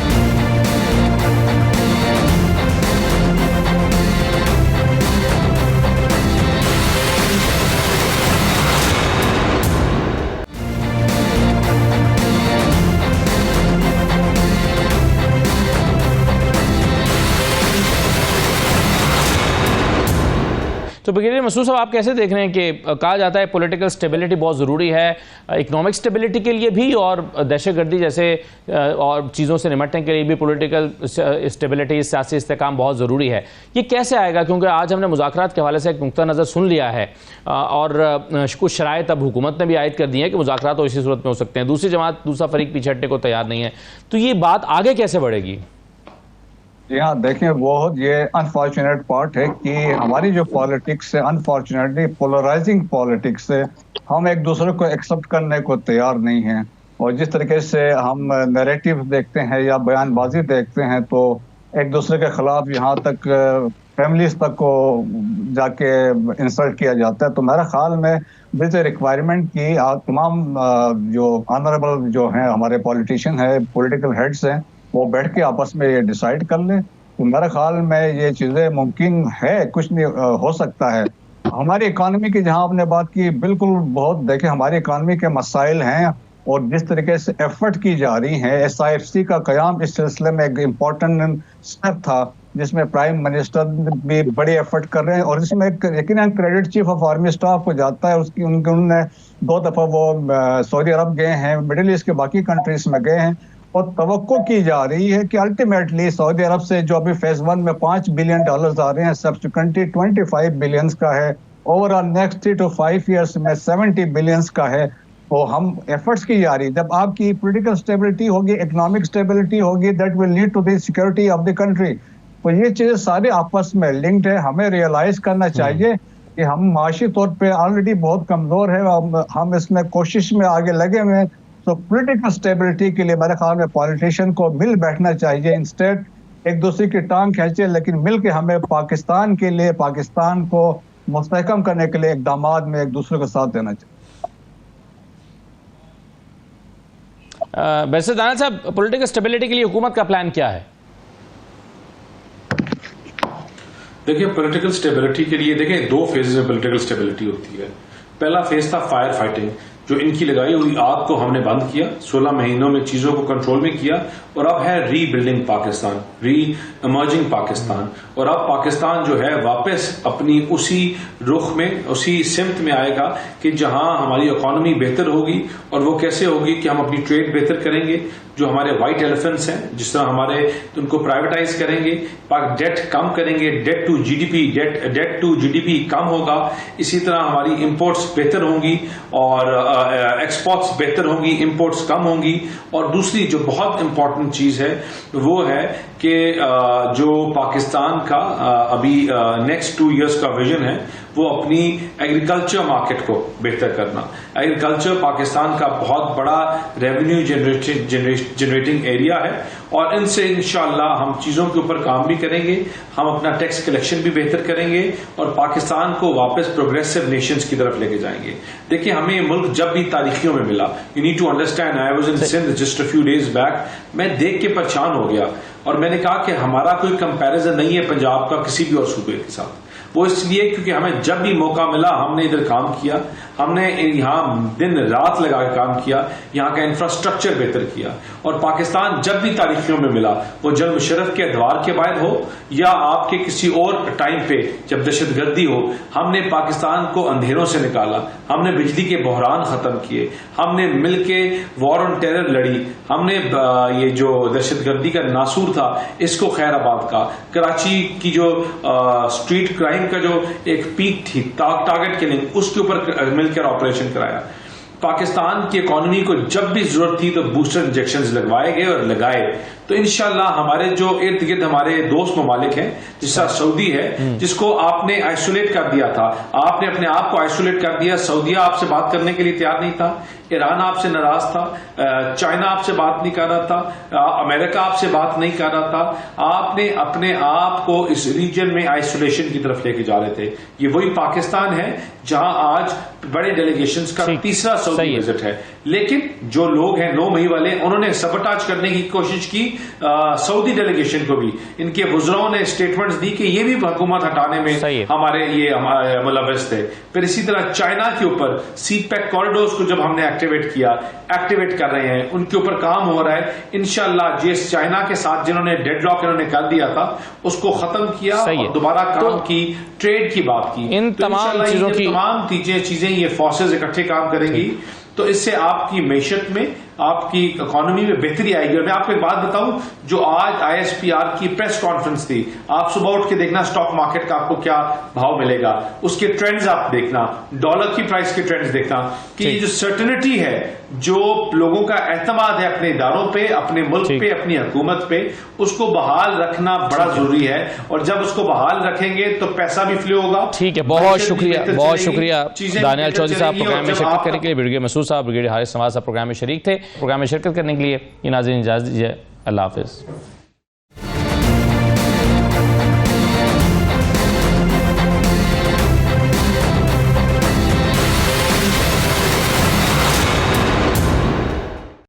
تو بریگیڈیئر مسعود صاحب, آپ کیسے دیکھ رہے ہیں کہ کہا جاتا ہے پولیٹیکل سٹیبلٹی بہت ضروری ہے اکنامک سٹیبلٹی کے لیے بھی, اور دہشت گردی جیسے اور چیزوں سے نمٹنے کے لیے بھی پولیٹیکل سٹیبلٹی, سیاسی استحکام بہت ضروری ہے. یہ کیسے آئے گا؟ کیونکہ آج ہم نے مذاکرات کے حوالے سے ایک نقطہ نظر سن لیا ہے, اور کچھ شرائط اب حکومت نے بھی عائد کر دی ہیں کہ مذاکرات تو اسی صورت میں ہو سکتے ہیں, دوسری جماعت دوسرا فریق پیچھے ہٹنے کو تیار نہیں ہے. تو یہ بات آگے کیسے بڑھے گی؟ جی ہاں, دیکھیں بہت یہ انفارچونیٹ پارٹ ہے کہ ہماری جو پالیٹکس ہے, انفارچونیٹلی پولرائزنگ پالیٹکس ہے, ہم ایک دوسرے کو ایکسپٹ کرنے کو تیار نہیں ہیں. اور جس طریقے سے ہم نیریٹو دیکھتے ہیں یا بیان بازی دیکھتے ہیں تو ایک دوسرے کے خلاف یہاں تک فیملیز تک کو جا کے انسلٹ کیا جاتا ہے. تو میرا خیال میں دس اے ریکوائرمنٹ کی تمام جو آنریبل جو ہیں ہمارے پولیٹیشین ہیں, پولیٹیکل ہیڈس ہیں, وہ بیٹھ کے آپس میں یہ ڈیسائیڈ کر لیں. تو میرے خیال میں یہ چیزیں ممکن ہے, کچھ نہیں ہو سکتا ہے. ہماری اکانومی کی جہاں آپ نے بات کی, بالکل بہت دیکھیں ہماری اکانومی کے مسائل ہیں, اور جس طریقے سے ایفرٹ کی جا رہی ہیں, SIFC کا قیام اس سلسلے میں ایک امپورٹنٹ اسٹیپ تھا جس میں پرائم منسٹر بھی بڑی ایفرٹ کر رہے ہیں, اور اس میں یقیناً credit chief of army staff کو جاتا ہے. اس کی انہوں نے 2 دفعہ وہ سعودی عرب گئے ہیں, مڈل ایسٹ کے باقی کنٹریز میں گئے ہیں, اور توقع کی جا رہی ہے کہ الٹیمیٹلی سعودی عرب سے جو ابھی فیز 1 میں $5 بلین آ رہے ہیں, سبسیکوئنٹلی 25 بلین کا ہے, over all next 3 to 5 years میں 70 بلین کا ہے. تو ہم ایفرٹس کی جا رہی ہے. جب آپ کی پولیٹیکل اسٹیبلٹی ہوگی, اکنامک اسٹیبلٹی ہوگی, that will lead to the security of the country. تو یہ چیزیں سارے آپس میں لنکڈ ہے. ہمیں ریئلائز کرنا چاہیے کہ ہم معاشی طور پہ آلریڈی بہت کمزور ہے, ہم اس میں کوشش میں آگے لگے ہوئے ہیں. تو پولیٹیکل سٹیبلٹی کے لیے میرے خیال میں پولیٹیشین کو مل بیٹھنا چاہیے, انسٹیٹ ایک دوسرے کی ٹانگ کھینچے, لیکن مل کے ہمیں پاکستان کے لیے, پاکستان کو مستحکم کرنے کے لیے اقدامات میں ایک دوسرے کو ساتھ دینا چاہیے. بیرسٹر دانیال صاحب, پولیٹیکل سٹیبلٹی کے لیے حکومت کا پلان کیا ہے؟ دیکھیں پولیٹیکل سٹیبلٹی کے لیے دیکھیں 2 فیزز میں پولیٹیکل سٹیبلٹی ہوتی ہے. پہلا فیز تھا فائر فائٹنگ, جو ان کی لگائی ہوئی آگ کو ہم نے بند کیا, 16 مہینوں میں چیزوں کو کنٹرول میں کیا, اور اب ہے ری بلڈنگ پاکستان, ری ایمرجنگ پاکستان. اور اب پاکستان جو ہے واپس اپنی اسی رخ میں, اسی سمت میں آئے گا کہ جہاں ہماری اکانومی بہتر ہوگی. اور وہ کیسے ہوگی کہ ہم اپنی ٹریڈ بہتر کریں گے, جو ہمارے وائٹ ایلیفنٹس ہیں جس طرح ہمارے ان کو پرائیویٹائز کریں گے, ڈیٹ کم کریں گے, debt to G D P کم ہوگا. اسی طرح ہماری امپورٹس بہتر ہوں گی اور ایکسپورٹس بہتر ہوں گی, امپورٹس کم ہوں گی. اور دوسری جو بہت امپورٹنٹ چیز ہے وہ ہے کہ جو پاکستان کا ابھی نیکسٹ 2 ایئرس کا ویژن ہے وہ اپنی ایگریکلچر مارکیٹ کو بہتر کرنا. ایگریکلچر پاکستان کا بہت بڑا ریونیو جنریٹنگ ایریا ہے, اور ان سے انشاءاللہ ہم چیزوں کے اوپر کام بھی کریں گے, ہم اپنا ٹیکس کلیکشن بھی بہتر کریں گے, اور پاکستان کو واپس پروگریسو نیشنز کی طرف لے کے جائیں گے. دیکھیں ہمیں یہ ملک جب بھی تاریخیوں میں ملا, you need to understand, I was in Sindh just a few days back, میں دیکھ کے پریشان ہو گیا, اور میں نے کہا کہ ہمارا کوئی کمپیریزن نہیں ہے پنجاب کا کسی بھی اور صوبے کے ساتھ. وہ اس لیے کیونکہ ہمیں جب بھی موقع ملا ہم نے ادھر کام کیا, ہم نے یہاں دن رات لگا کے کام کیا, یہاں کا انفراسٹرکچر بہتر کیا. اور پاکستان جب بھی تاریخیوں میں ملا, وہ جنگ مشرف کے ادوار کے بعد ہو یا آپ کے کسی اور ٹائم پہ جب دہشت گردی ہو, ہم نے پاکستان کو اندھیروں سے نکالا, ہم نے بجلی کے بحران ختم کیے, ہم نے مل کے وار آن ٹیرر لڑی, ہم نے یہ جو دہشت گردی کا ناسور تھا اس کو خیر آباد کا, کراچی کی جو اسٹریٹ کرائم کا جو ایک پیک تھی ٹارگٹ کلنگ, اس کے اوپر مل کر آپریشن کرایا. پاکستان کی اکانومی کو جب بھی ضرورت تھی تو بوسٹر انجیکشنز لگوائے گئے اور لگائے. تو انشاءاللہ ہمارے جو ارد گرد ہمارے دوست ممالک ہیں، جس طرح سعودی ہے جس کو آپ نے آئسولیٹ کر دیا تھا، آپ نے اپنے آپ کو آئسولیٹ کر دیا، سعودیہ آپ سے بات کرنے کے لیے تیار نہیں تھا، ایران آپ سے ناراض تھا، چائنا آپ سے بات نہیں کر رہا تھا، امریکہ آپ سے بات نہیں کر رہا تھا، آپ نے اپنے آپ کو اس ریجن میں آئسولیشن کی طرف لے کے جا رہے تھے۔ یہ وہی پاکستان ہے جہاں آج بڑے ڈیلیگیشنز کا تیسرا سعودی وزٹ ہے، لیکن جو لوگ ہیں 9 مئی والے، انہوں نے سبوٹاج کرنے کی کوشش کی سعودی ڈیلیگیشن کو بھی، ان کے وزراؤں نے اسٹیٹمنٹس دی کہ یہ بھی حکومت ہٹانے میں ہمارے یہ ملوث تھے۔ پھر اسی طرح چائنا کے اوپر سی پیک کوریڈورز کو جب ہم نے ایکٹیویٹ کر رہے ہیں، ان کے اوپر کام ہو رہا ہے انشاءاللہ۔ جس چائنا کے ساتھ جنہوں نے ڈیڈ لاک انہوں نے کر دیا تھا اس کو ختم کیا اور دوبارہ کام کی، ٹریڈ کی بات کی۔ ان تمام چیزوں کی تمام چیزیں یہ فورسز اکٹھے کام کریں گی تو اس سے آپ کی معیشت میں، آپ کی اکانومی میں بہتری آئے گی۔ اور میں آپ کو ایک بات بتاؤں، جو آج ISPR کی پریس کانفرنس تھی، آپ صبح اٹھ کے دیکھنا اسٹاک مارکیٹ کا آپ کو کیا بھاؤ ملے گا، اس کے ٹرینڈز آپ دیکھنا، ڈالر کی پرائس کے ٹرینڈز دیکھنا، کہ یہ جو سرٹنٹی ہے، جو لوگوں کا اعتماد ہے اپنے اداروں پہ، اپنے ملک پہ، اپنی حکومت پہ، اس کو بحال رکھنا بڑا ضروری ہے۔ اور جب اس کو بحال رکھیں گے تو پیسہ بھی فلو ہوگا۔ ٹھیک ہے، بہت شکریہ دانیال چودھری صاحب پروگرام میں شرکت کرنے کے لیے۔ بریگیڈیئر مسعود صاحب، بریگیڈیئر حارث نواز صاحب پروگرام میں شریک تھے۔ پروگرام میں شرکت کرنے کے لیے یہ ناظرین اجازت دیجیے، اللہ حافظ۔